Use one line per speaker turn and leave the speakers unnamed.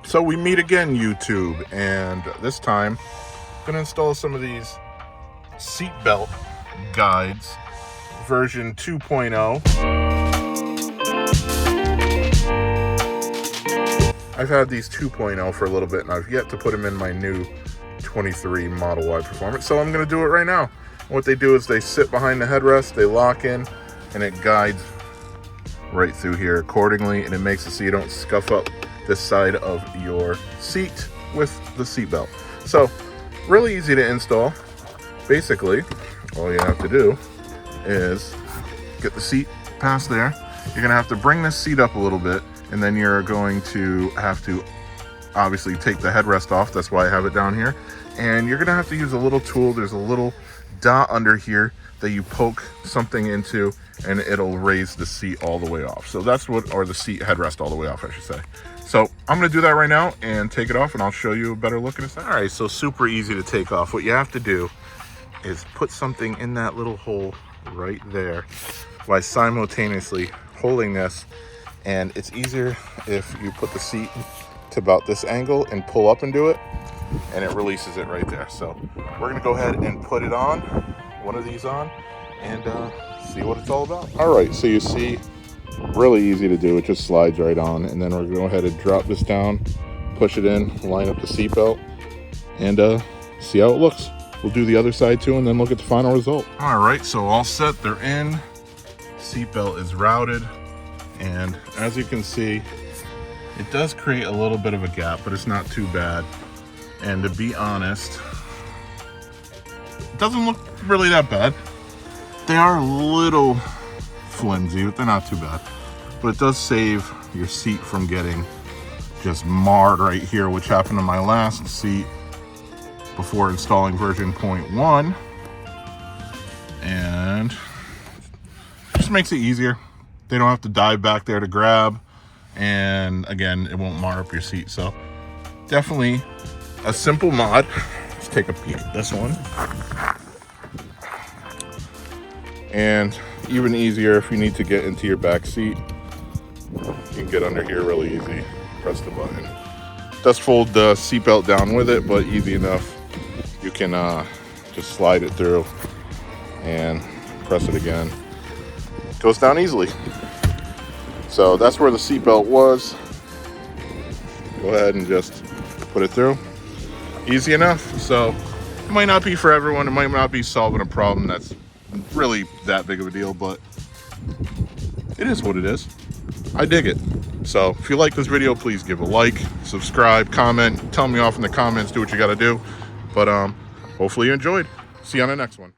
So we meet again, YouTube, and this time I'm gonna install some of these seatbelt guides, version 2.0. I've had these 2.0 for a little bit, and I've yet to put them in my new 23 Model Y Performance, so I'm gonna do it right now. What they do is they sit behind the headrest, they lock in, and it guides right through here accordingly, and it makes it so you don't scuff up this side of your seat with the seat belt. So really easy to install. Basically all you have to do is get the seat past there. You're gonna have to bring this seat up a little bit, and then you're going to have to obviously take the headrest off. That's why I have it down here. And you're gonna have to use a little tool. There's a little dot under here that you poke something into, and it'll raise the seat all the way off. So that's what, or the seat headrest all the way off, I should say. So I'm gonna do that right now and take it off, and I'll show you a better look at it. All right, so super easy to take off. What you have to do is put something in that little hole right there while simultaneously holding this. And it's easier if you put the seat to about this angle and pull up and do it, and it releases it right there. So we're gonna go ahead and put it on, one of these on, and see what it's all about. All right, so you see, really easy to do. It just slides right on, and then we're gonna go ahead and drop this down, push it in, line up the seat belt, and see how it looks. We'll do the other side too, and then look at the final result. All right, so all set, they're in. Seat belt is routed, and as you can see, it does create a little bit of a gap, but it's not too bad. And to be honest, it doesn't look really that bad. They are a little flimsy, but they're not too bad. But it does save your seat from getting just marred right here, which happened to my last seat before installing version 0.1. And just makes it easier. They don't have to dive back there to grab. And again, it won't mar up your seat. So definitely a simple mod. Let's take a peek at this one. And even easier if you need to get into your back seat. You can get under here really easy. Press the button. It does fold the seatbelt down with it, but easy enough. You can just slide it through and press it again. It goes down easily. So that's where the seatbelt was. Go ahead and just put it through. Easy enough. So it might not be for everyone. It might not be solving a problem that's really that big of a deal, but it is what it is. I dig it. So if you like this video, please give a like, subscribe, comment, tell me off in the comments, do what you got to do. But hopefully you enjoyed. See you on the next one.